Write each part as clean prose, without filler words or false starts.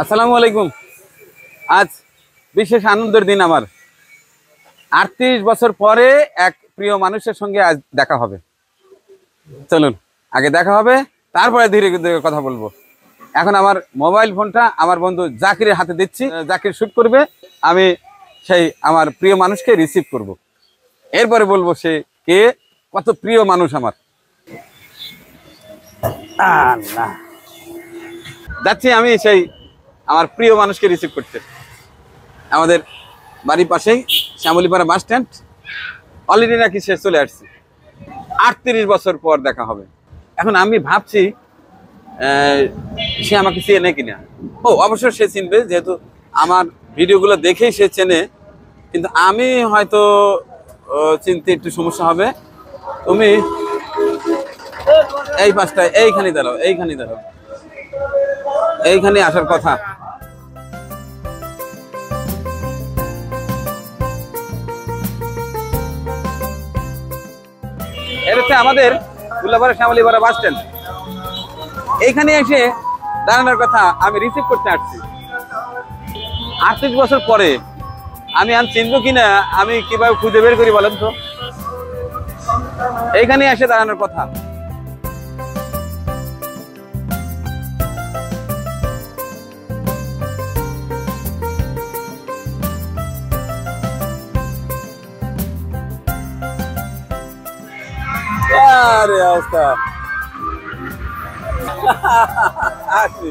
আসসালামু আলাইকুম। আজ বিশেষ আনন্দের দিন আমার। 38 বছর পরে এক প্রিয় মানুষের সঙ্গে আজ দেখা হবে। চলুন আগে দেখা হবে, তারপরে ধীরে ধীরে কথা বলবো। এখন আমার মোবাইল ফোনটা আমার বন্ধু জাকিরের হাতে দিচ্ছি। জাকির শুট করবে, আমি সেই আমার প্রিয় মানুষকে রিসিভ করব। এরপরে বলবো সে কে, কত প্রিয় মানুষ আমার। আল্লাহ, যাচ্ছি আমি সেই আমার প্রিয় মানুষকে রিসিভ করতে। আমাদের বাড়ির পাশেই শ্যামলীপাড়া বাস স্ট্যান্ড। অলরেডি নাকি সে চলে আসছে। 38 বছর পর দেখা হবে। এখন আমি ভাবছি সে আমাকে চেনে কিনা। ও অবশ্যই সে চিনবে, যেহেতু আমার ভিডিওগুলো দেখেই সে চেনে, কিন্তু আমি হয়তো চিনতে একটু সমস্যা হবে। তুমি এই পাশটায় এইখানে দাঁড়াও, এইখানে দাঁড়াও, এইখানে আসার কথা। এটা হচ্ছে আমাদের উল্লাপাড়া শ্যামলীপাড়া বাস স্ট্যান্ড। এইখানে এসে দাঁড়ানোর কথা, আমি রিসিভ করতে আসছি। 38 বছর পরে আমি আর চিনবো কিনা, আমি কিভাবে খুঁজে বের করি বলেন তো। এইখানে এসে দাঁড়ানোর কথা। আরে অবস্থা আসি।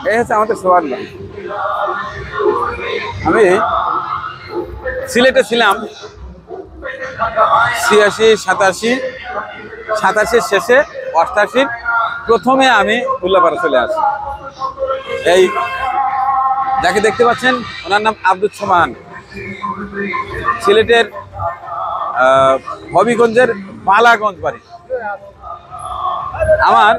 এই হচ্ছে আমাদের সোহান ভাই। আমি সিলেটে ছিলাম 86, 87 শেষে, 88 প্রথমে আমি উল্লাপাড়া চলে আসি। এই যাকে দেখতে পাচ্ছেন ওনার নাম আব্দুল সোমান। সিলেটের হবিগঞ্জের বালাগঞ্জ বাড়ি আমার।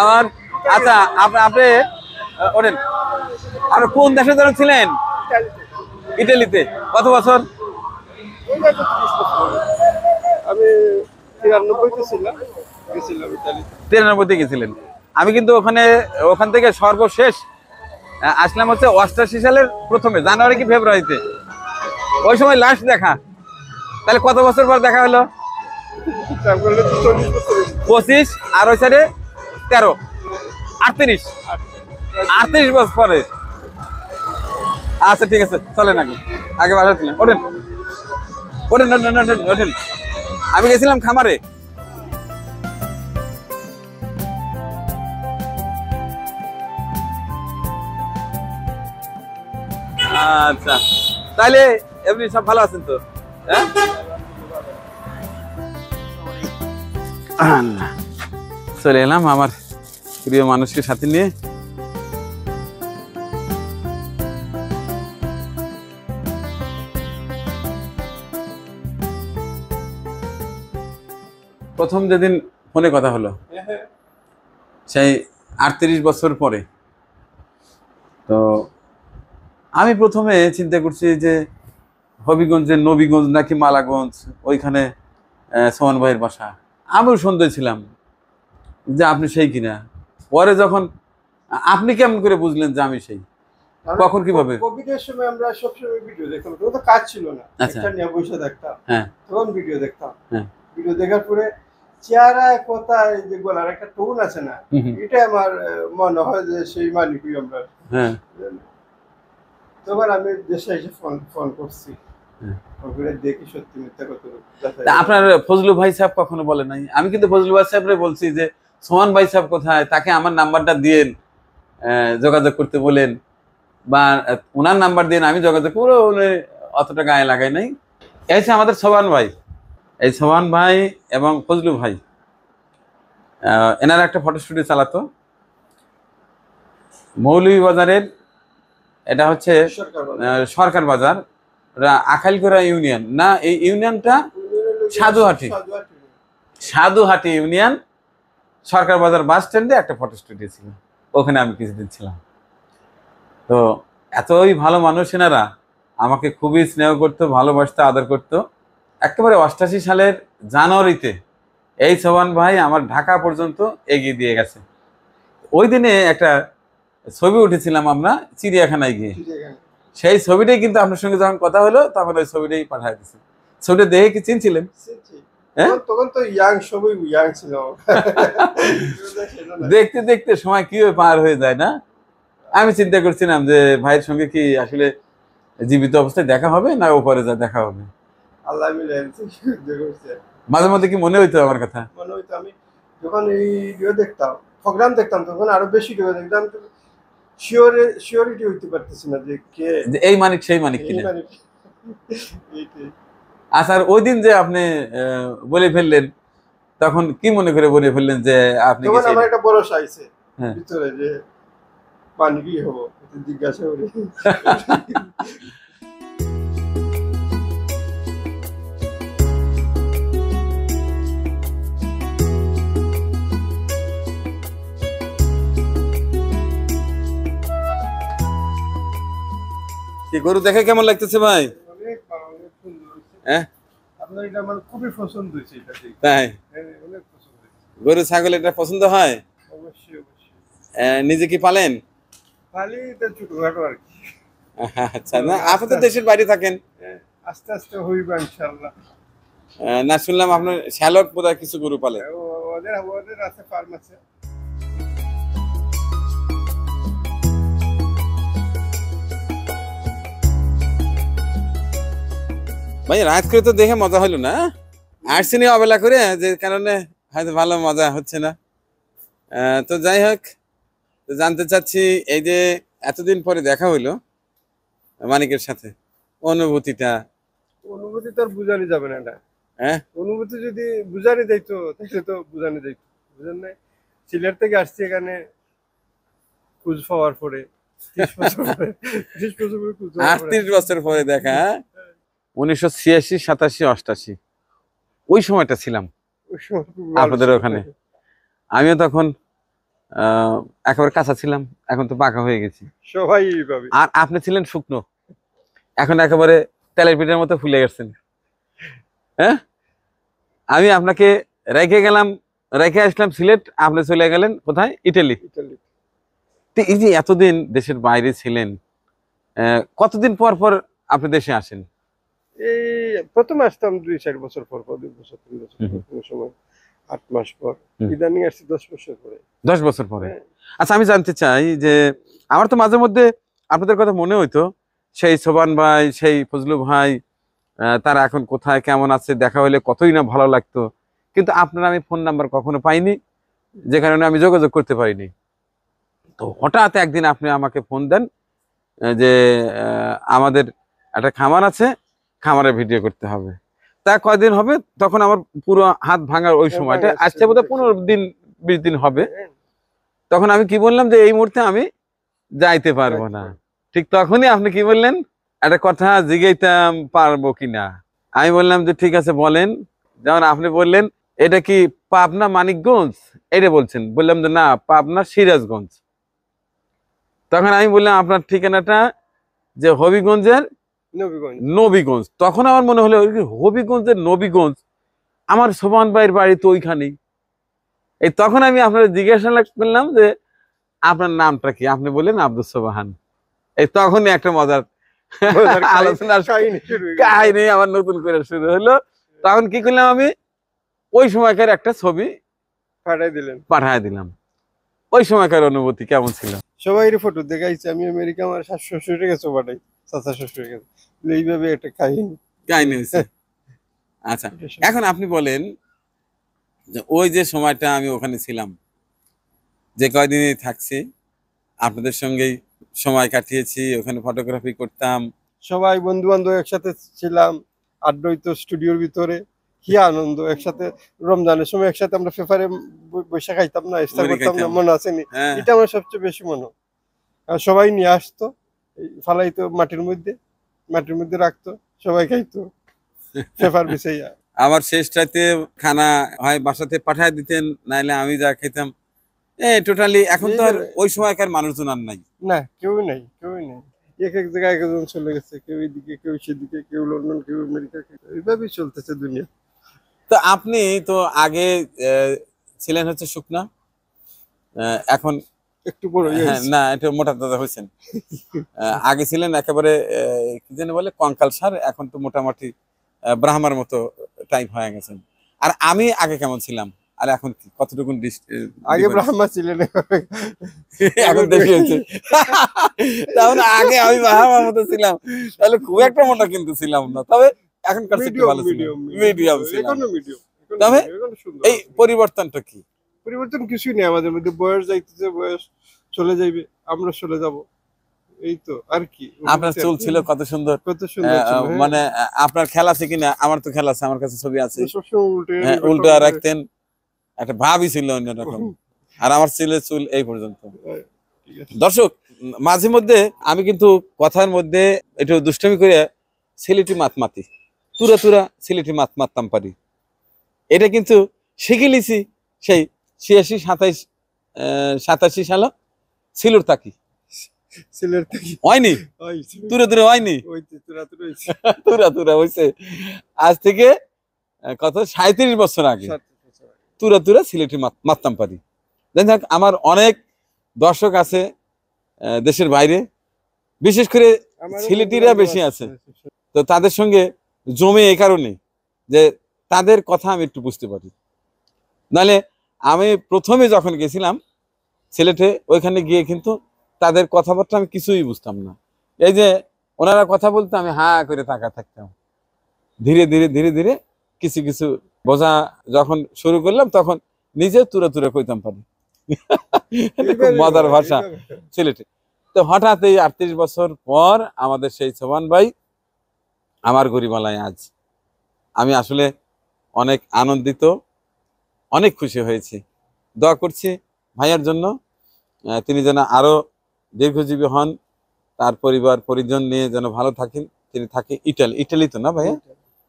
আমার আচ্ছা, আপনি ওঠেন। আপনি কোন দেশে ধরে ছিলেন? ইটালিতে। কত বছর? আমি 93-তে ছিলাম, গেছিলাম ইতালিতে। 93-তে গেছিলেন। আমি কিন্তু ওখান থেকে সর্বশেষ আসলাম হচ্ছে 88 সালের প্রথমে, জানুয়ারি কি ফেব্রুয়ারিতে। ওই সময় লাস্ট দেখা। তাহলে কত বছর পর দেখা হলো? 25 আর ওই সাইডে 13, 38 বছর পরে। আচ্ছা ঠিক আছে, চলেন আগে বাসা ছিলেন। ওঠেন ওঠেন ওঠেন ওঠেন। আমি গেছিলাম খামারে। আচ্ছা, তাইলে এমনি সব ভালো আছেন তো? হ্যাঁ, চলে এলাম আমার প্রিয় মানুষকে সাথে নিয়ে। প্রথম যেদিন ফোনে কথা হলো, সেই 38 বছর পরে, তো আমি প্রথমে চিন্তা করছি যে হবিগঞ্জের নবীগঞ্জ নাকি মালাগঞ্জ, ওইখানে সোমান ভাইয়ের বাসা। আমিও সন্দেহ ছিলাম যে আপনি সেই কিনা। পরে যখন আপনি কেমন করে বুঝলেন যে আমি সেই? কখন কিভাবে? কোভিডের সময় আমরা সবসময় ভিডিও দেখতাম, তখন তো কাজ ছিল না, আচ্ছা, একটা নিয়ে বসে দেখতাম। হ্যাঁ, তখন ভিডিও দেখতাম। হ্যাঁ, ভিডিও দেখার পরে চেহারা, কথা, এই যে গলার একটা টোন আছে না, এটা আমার মনে হয় যে সেই মালিকই আমরা। হ্যাঁ, তখন আমি দেশে এসে ফোন করছি, দেখি সত্যি মিথ্যা কত। আপনার ফজলু ভাই সাহেব কখনো বলে নাই? আমি কিন্তু ফজলু ভাই সাহেবরে বলছি যে সোমান ভাই সাহেব কোথায়, তাকে আমার নাম্বারটা দিয়েন, যোগাযোগ করতে বলেন, বা ওনার নাম্বার দিন, আমি যোগাযোগ করবো। অতটা গায়ে লাগাই নাই। এই হচ্ছে আমাদের সোমান ভাই। এই সোমান ভাই এবং ফজলু ভাই এনারা একটা ফটো স্টুডিও চালাতো মৌলভীবাজারের। এটা হচ্ছে সরকার বাজার, আখাইলগড়া ইউনিয়ন না, এই ইউনিয়নটা সাধুহাটি ইউনিয়ন। সরকার বাজার বাস স্ট্যান্ডে একটা ফটো স্টুডিও ছিল। ওখানে আমি কিছুদিন ছিলাম। তো এতই ভালো মানুষ এনারা, আমাকে খুবই স্নেহ করতো, ভালোবাসতো, আদর করতো। একেবারে 88 সালের জানুয়ারিতে এই সোহান ভাই আমার ঢাকা পর্যন্ত এগিয়ে দিয়ে গেছে। ওই দিনে একটা ছবি উঠেছিলাম আমরা চিড়িয়াখানায় গিয়ে, সেই ছবিটাই কিন্তু আপনার সঙ্গে যখন কথা হলো তখন ওই ছবিটাই পাঠিয়ে দিচ্ছি। ছবিটা দেখে কি চিনছিলেন? হ্যাঁ, তখন তো ইয়াং, সবই ইয়াং ছিল। দেখতে দেখতে সময় কিভাবে পার হয়ে যায় না। আমি চিন্তা করছিলাম যে ভাইয়ের সঙ্গে কি আসলে জীবিত অবস্থায় দেখা হবে না ওপরে যা দেখা হবে। আল্লাহ মিলে সাহায্য করছে। মাঝে মধ্যে কি মনে হইতো আমার কথা? মনে হইতো আমি যখন এই দেখতাম, প্রোগ্রাম দেখতাম, তখন আরো বেশি দেখতাম, শিওরিটি হইতে পারতেছি না যে কে যে এই মানিক সেই মানিক কিনা। এইটাই। আচ্ছা, আর ওই দিন যে আপনি বলে ফেললেন, তখন কি মনে করে বলে ফেললেন যে আপনি তখন আমার একটা ভরসা আইছে হ্যাঁ। ভিতরে যে পানি কি হবো, জিজ্ঞাসা করি। কি গরু দেখে কেমন লাগতেছে ভাই? অনেক ভালো, অনেক সুন্দর হয়েছে। হ্যাঁ, আপনার এটা আমার খুবই পছন্দ হয়েছে, এটা দেখে। তাই? হ্যাঁ, অনেক পছন্দ হয়েছে। গরু ছাগল এটা পছন্দ হয়? অবশ্যই অবশ্যই। নিজে কি পালেন? খালি এটা ছোটখাটো আর কি। আচ্ছা, না আপনি তো দেশের বাইরে থাকেন। হ্যাঁ, আস্তে আস্তে হইবে ইনশাআল্লাহ। না শুনলাম আপনার শ্যালক বোধহয় কিছু গরু পালে। ওদের আছে, ফার্ম আছে। ভাই রাত করে তো দেখে মজা হলো না, আসছিনি অবেলা করে, যে কারণে হয়তো ভালো মজা হচ্ছে না। তো যাই হোক, তো জানতে চাচ্ছি এই যে এতদিন পরে দেখা হইলো মানিকের সাথে, অনুভূতিটা। অনুভূতি তো আর বুঝানি যাবে না এটা। হ্যাঁ, অনুভূতি যদি বুঝানি যাইতো তাহলে তো বুঝানি যাইতো, বুঝেন নাই? সিলেট থেকে আসছি এখানে খোঁজ পাওয়ার পরে 30 বছর পরে, 30 বছর পরে খোঁজ পাওয়ার পরে। 38 বছর পরে দেখা। 1986, 87, 88 ওই সময়টা ছিলাম ওই সময় খুব ভালো আপনাদের ছিল। ওখানে। আমিও তখন একেবারে কাঁচা ছিলাম, এখন তো পাকা হয়ে গেছি। সবাই এইভাবে। আর আপনি ছিলেন শুকনো, এখন একেবারে তেলের পিঠের মতো ফুলে গেছেন। হ্যাঁ, আমি আপনাকে রেখে গেলাম, রেখে আসলাম সিলেট, আপনি চলে গেলেন কোথায়? ইটালি। ইতালি। তো এই যে এতদিন দেশের বাইরে ছিলেন, কতদিন পর পর আপনি দেশে আসেন? এই প্রথমে আসতাম 2-4 বছর পর পর, 2 বছর 3 বছর পর, কোনো সময় 8 মাস পর। ইদানিং আসছি 10 বছর পরে। 10 বছর পরে। হ্যাঁ। আচ্ছা, আমি জানতে চাই যে আমার তো মাঝে মধ্যে আপনাদের কথা মনে হইতো, সেই সোবান ভাই, সেই ফজলু ভাই, তারা এখন কোথায়, কেমন আছে, দেখা হলে কতই না ভালো লাগতো। কিন্তু আপনার আমি ফোন নাম্বার কখনো পাইনি, যে কারণে আমি যোগাযোগ করতে পারিনি। তো হঠাৎ একদিন আপনি আমাকে ফোন দেন যে আমাদের একটা খামার আছে, খামারে ভিডিও করতে হবে। তা কয়দিন হবে? তখন আমার পুরো হাত ভাঙার ওই সময়টা, আজকে বোধহয় 15 দিন 20 দিন হবে। তখন আমি কি বললাম যে এই মুহূর্তে আমি যাইতে পারবো না। ঠিক তখনই আপনি কি বললেন, একটা কথা জিজ্ঞাইতাম পারবো কিনা। আমি বললাম যে ঠিক আছে বলেন। যেমন আপনি বললেন এটা কি পাবনা মানিকগঞ্জ, এটা বলছেন। বললাম যে না, পাবনা সিরাজগঞ্জ। তখন আমি বললাম আপনার ঠিকানাটা যে হবিগঞ্জের নবীগঞ্জ। নবীগঞ্জ। তখন আমার মনে হলো হবিগঞ্জের নবীগঞ্জ, আমার সোমান ভাইয়ের বাড়ি তো ওইখানেই। এই তখন আমি আপনার জিজ্ঞাসা করলাম যে আপনার নামটা কি? আপনি বললেন আব্দুল সোবাহান। এই তখনই একটা মজার আলোচনা কাহিনী আমার নতুন করে শুরু হলো। তখন কি করলাম, আমি ওই সময়কার একটা ছবি পাঠায় দিলাম। ওই সময়কার অনুভূতি কেমন ছিল? সবাই ফটো দেখাইছে, আমি আমেরিকা আমার শ্বশুরের কাছে পাঠাই, চাচা শ্বশুরের কাছে। এইভাবে একটা কাহিনী হয়েছে। আচ্ছা, এখন আপনি বলেন যে ওই যে সময়টা আমি ওখানে ছিলাম, যে কয়দিনই থাকছি, আপনাদের সঙ্গেই সময় কাটিয়েছি, ওখানে ফটোগ্রাফি করতাম, সবাই বন্ধু বান্ধব একসাথে ছিলাম, আড্ডা হইতো স্টুডিওর ভিতরে। কি আনন্দ! একসাথে রমজানের সময় একসাথে আমরা পেপারে বসে খাইতাম না, ইফতার করতাম না, মনে আছে নি? এটা আমার সবচেয়ে বেশি মনে। আর সবাই নিয়ে আসতো, ফালাইতো মাটির মধ্যে রাখতো, সবাই খাইতো পেপার বিছাইয়া। আবার শেষ রাতে খানা হয় বাসাতে পাঠায় দিতেন, নাইলে আমি যা খেতাম টোটালি এখন তো আর ওই সময়কার মানুষজন আর নাই। না, কেউই নাই, কেউই নাই। এক এক জায়গায় একজন চলে গেছে, কেউ এদিকে, কেউ সেদিকে, কেউ লন্ডন, কেউ আমেরিকা, এইভাবেই চলতেছে দুনিয়া। তো আপনি তো আগে ছিলেন হচ্ছে শুকনা, এখন একটু বড় হ্যাঁ না একটু মোটা দাদা হয়েছেন। আগে ছিলেন একেবারে কি যেন বলে কঙ্কাল সার, এখন তো মোটামুটি ব্রাহ্মার মতো টাইপ হয়ে গেছেন। আর আমি আগে কেমন ছিলাম আর এখন কি কতটুকু আগে ব্রাহ্মা ছিলেন, এখন বেশি হয়েছে। তাহলে আগে আমি ব্রাহ্মার মতো ছিলাম, তাহলে খুব একটা মোটা কিন্তু ছিলাম না, তবে এখনকার থেকে ভালো ছিলাম, মিডিয়াম ছিলাম। তবে এই পরিবর্তনটা কি? পরিবর্তন কিছুই নেই আমাদের মধ্যে, বয়স যাইতেছে, বয়স চলে যাইবে, আমরা চলে যাব, এই তো আর কি। আপনার চুল ছিল কত সুন্দর, কত সুন্দর ছিল, মানে আপনার খেলা আছে কিনা? আমার তো খেলা আছে, আমার কাছে ছবি আছে, সবসময় উল্টা রাখতেন, একটা ভাবই ছিল অন্যরকম। আর আমার ছিল চুল এই পর্যন্ত। দর্শক, মাঝে মধ্যে আমি কিন্তু কথার মধ্যে একটু দুষ্টামি করে সিলেটি মাতমাতি, তুরা তুরা সিলেটি মাত মারতাম পারি। এটা কিন্তু শিখে লিছি সেই 86-87 সাল সিলুর থাকি সিলেট থেকে হয়নি, তুরে তুরে হয়নি, তুরা তুরা হয়েছে। আজ থেকে কত 37 বছর আগে তুরা তুরা সিলেটি মারতাম পারি। যাই আমার অনেক দর্শক আছে দেশের বাইরে, বিশেষ করে সিলেটিরা বেশি আছে, তো তাদের সঙ্গে জমে এই কারণে যে তাদের কথা আমি একটু বুঝতে পারি। নাহলে আমি প্রথমে যখন গেছিলাম সিলেটে, ওইখানে গিয়ে কিন্তু তাদের কথাবার্তা আমি কিছুই বুঝতাম না। এই যে ওনারা কথা বলতে আমি হা করে তাকা থাকতাম। ধীরে ধীরে ধীরে ধীরে কিছু কিছু বোঝা যখন শুরু করলাম, তখন নিজে তুরে তুরে কইতাম পারি। খুব মজার ভাষা সিলেটে। তো হঠাৎ এই 38 বছর পর আমাদের সেই সোবান ভাই আমার গরিমালায় আজ, আমি আসলে অনেক আনন্দিত, অনেক খুশি হয়েছি। দোয়া করছি ভাইয়ার জন্য, তিনি যেন আরো দীর্ঘজীবী হন, তার পরিবার পরিজন নিয়ে যেন ভালো থাকেন। তিনি থাকে ইটালি তো না ভাইয়া,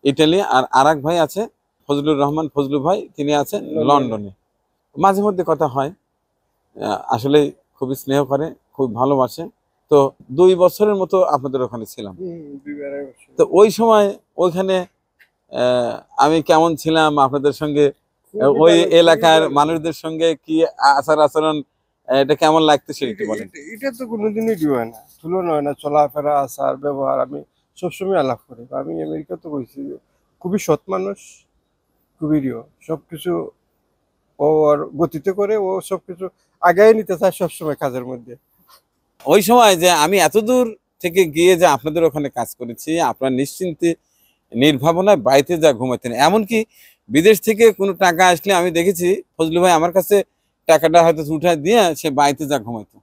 ইটালি। আর আরেক ভাই আছে ফজলুর রহমান, ফজলু ভাই, তিনি আছেন লন্ডনে। মাঝে মধ্যে কথা হয়, আসলে খুবই স্নেহ করে, খুব ভালোবাসে। তো 2 বছরের মতো আপনাদের ওখানে ছিলাম। তো ওই সময় ওইখানে আমি কেমন ছিলাম আপনাদের সঙ্গে, ওই এলাকার মানুষদের সঙ্গে কি আচার আচরণ, এটা কেমন লাগতেছে একটু বলেন। এটা তো কোনোদিনই হয় না, তুলনা হয় না, চলাফেরা, আচার ব্যবহার আমি সবসময় আলাপ করি। আমি আমেরিকা তো বলছি, খুবই সৎ মানুষ, খুবই প্রিয়, সবকিছু ও আর গতিতে করে, ও সবকিছু আগায় নিতে চায় সবসময় কাজের মধ্যে। ওই সময় যে আমি এত দূর থেকে গিয়ে যে আপনাদের ওখানে কাজ করেছি, আপনার নিশ্চিন্তে নির্ভাবনায় বাড়িতে যা ঘুমাতেন, এমনকি বিদেশ থেকে কোনো টাকা আসলে আমি দেখেছি ফজলু ভাই আমার কাছে টাকাটা হয়তো উঠায় দিয়ে সে বাড়িতে যা ঘুমাইতো।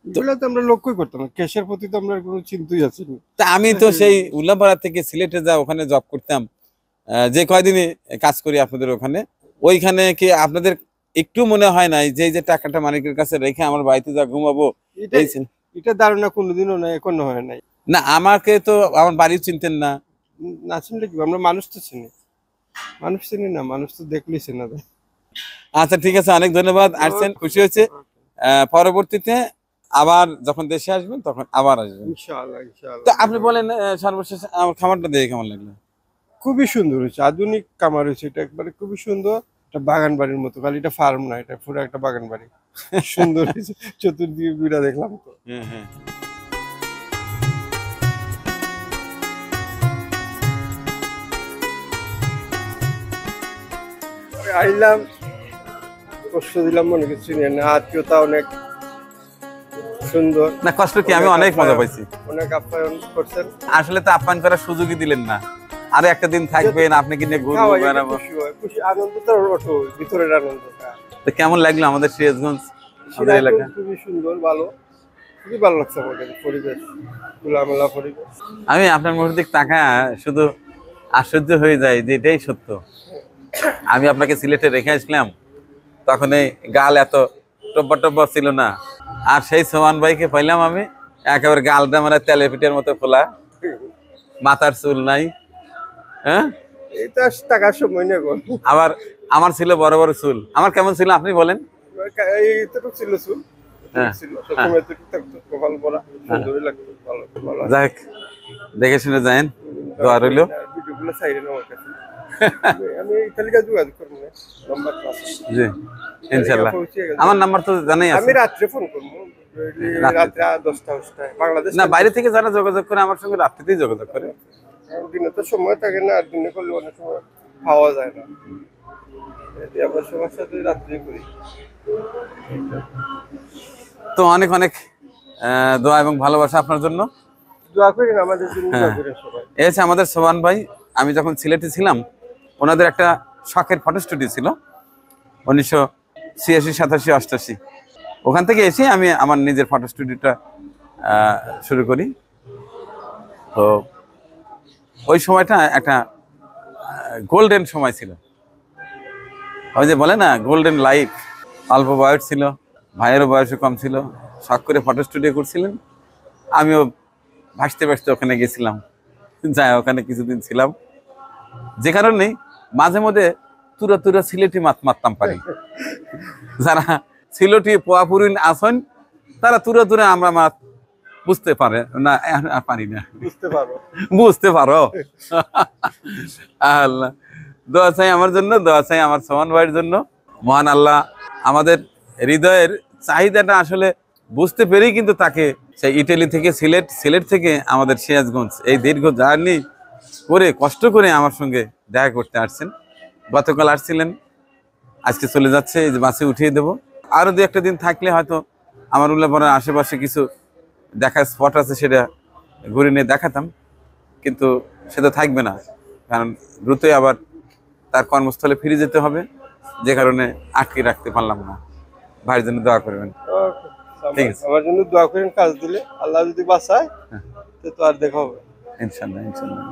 এগুলো তো আমরা লক্ষ্যই করতাম না, ক্যাশের প্রতি তো আমরা কোনো চিন্তাই আছে না। তা আমি তো সেই উল্লাপাড়া থেকে সিলেটে যা ওখানে জব করতাম, যে কয়দিনে কাজ করি আপনাদের ওখানে, ওইখানে কি আপনাদের একটু মনে হয় নাই যে এই যে টাকাটা মালিকের কাছে রেখে আমার বাড়িতে যা ঘুমাবো? এটা ধারণা কোনোদিনও নাই, এখনো হয় নাই। না, আমাকে তো আমার বাড়িও চিনতেন না। না চিনলে কি, আমরা মানুষ তো চিনি, মানুষ চিনি না, মানুষ তো দেখলেই চেনা যায়। আচ্ছা ঠিক আছে, অনেক ধন্যবাদ, আসছেন, খুশি হয়েছে। পরবর্তীতে আবার যখন দেশে আসবেন তখন আবার আসবেন ইনশাআল্লাহ, ইনশাআল্লাহ। তো আপনি বলেন সর্বশেষ আমার খামারটা দেখে কেমন লাগলো? খুবই সুন্দর হয়েছে, আধুনিক খামার হয়েছে, এটা একবারে খুবই সুন্দর। একটা বাগান বাড়ির মতো, খালি এটা ফার্ম না, এটা পুরো একটা বাগান বাড়ি। সুন্দর হয়েছে, চতুর্দিকে ঘুরে দেখলাম তো। হ্যাঁ হ্যাঁ। আইলাম, কষ্ট দিলাম, মনে কিছু না, আত্মীয়তা অনেক সুন্দর। না কষ্ট কি, আমি অনেক মজা পাইছি, অনেক আপ্যায়ন করছেন। আসলে তো আপ্যায়ন করার সুযোগই দিলেন না। আরো একটা দিন থাকবেন, আপনি কিনে ঘুরবো, বেড়াবো, খুশি, আনন্দ তো ওঠো, ভিতরের আনন্দটা। তো কেমন লাগলো আমাদের সিরাজগঞ্জ, আমাদের এলাকা? খুবই সুন্দর, ভালো, খুবই ভালো লাগছে আমাদের পরিবেশ, খোলামেলা পরিবেশ। আমি আপনার মুখের দিকে তাকা শুধু আশ্চর্য হয়ে যায় যে এটাই সত্য। আমি আপনাকে সিলেটে রেখে আসলাম, তখন এই গাল এত টব্বা টব্বা ছিল না, আর সেই সোমান ভাইকে পাইলাম আমি একেবারে গালটা মানে তেলে পিঠের মতো খোলা, মাথার চুল নাই। হ্যাঁ, এটা টাকার সময় নেই। আবার আমার ছিল বড় বড় চুল। আমার কেমন ছিল আপনি বলেন? এইটুকু ছিল চুল, ছিল সবসময় এতটুকু থাকতো, কপাল পরা সুন্দরই লাগতো, ভালো ভালো। যাক, দেখে শুনে যায়েন, দোয়া রইল। ভিডিওগুলো চাইলেন আমার কাছে, আমি খালিকা যোগাযোগ করবো, নাম্বার আছে। জি ইনশাআল্লাহ, আমার নাম্বার তো জানাই আছে। আমি রাত্রে ফোন করবো, রাত্রে 10টা বাংলাদেশ না, বাইরে থেকে যারা যোগাযোগ করে আমার সঙ্গে রাত্রিতেই যোগাযোগ করে। দিনে তো সময় থাকে না, আর দিনে করলে অনেক সময় পাওয়া যায় না, আমরা সবার সাথে রাত্রে করি। তো অনেক অনেক দোয়া এবং ভালোবাসা আপনার জন্য। দোয়া করেন আমাদের জন্য, দোয়া করেন সবাই। এই হচ্ছে আমাদের সোহান ভাই। আমি যখন সিলেটে ছিলাম, ওনাদের একটা শখের ফটো স্টুডিও ছিল 1986, 87, 88। ওখান থেকে এসে আমি আমার নিজের ফটো স্টুডিওটা শুরু করি। তো ওই সময়টা একটা গোল্ডেন সময় ছিল, ওই যে বলে না গোল্ডেন লাইফ। অল্প বয়স ছিল, ভাইয়েরও বয়সও কম ছিল, শখ করে ফটো স্টুডিও করছিলেন। আমিও ভাসতে ভাসতে ওখানে গেছিলাম, যাই ওখানে কিছুদিন ছিলাম, যে কারণে মাঝে মধ্যে তুরা তুরা সিলেটি মারতাম পারি। যারা সিলেটি পোয়াপুরিন আসন তারা তুরা তুরা আমরা মাছ বুঝতে পারে না, পারি না, বুঝতে পারো। আল্লাহ দোয়া চাই আমার জন্য, দোয়া চাই আমার সোহান ভাইয়ের জন্য। মহান আল্লাহ আমাদের হৃদয়ের চাহিদাটা আসলে বুঝতে পেরেই কিন্তু তাকে সেই ইটালি থেকে সিলেট, সিলেট থেকে আমাদের সিরাজগঞ্জ, এই দীর্ঘ জার্নি করে কষ্ট করে আমার সঙ্গে দেখা করতে আসছেন। গতকাল আসছিলেন, আজকে চলে যাচ্ছে, এই যে বাসে উঠিয়ে দেবো। আরও 2-1 দিন থাকলে হয়তো আমার উল্লাপাড়ার আশেপাশে কিছু দেখার স্পট আছে, সেটা ঘুরে নিয়ে দেখাতাম, কিন্তু সেটা থাকবে না, কারণ দ্রুতই আবার তার কর্মস্থলে ফিরে যেতে হবে, যে কারণে আটকে রাখতে পারলাম না। ভাইয়ের জন্য দোয়া করবেন। ঠিক আছে, আমার জন্য দোয়া করেন, কাজ দিলে আল্লাহ যদি বাঁচায় তো আর দেখা হবে ইনশাল্লাহ ইনশাল্লাহ।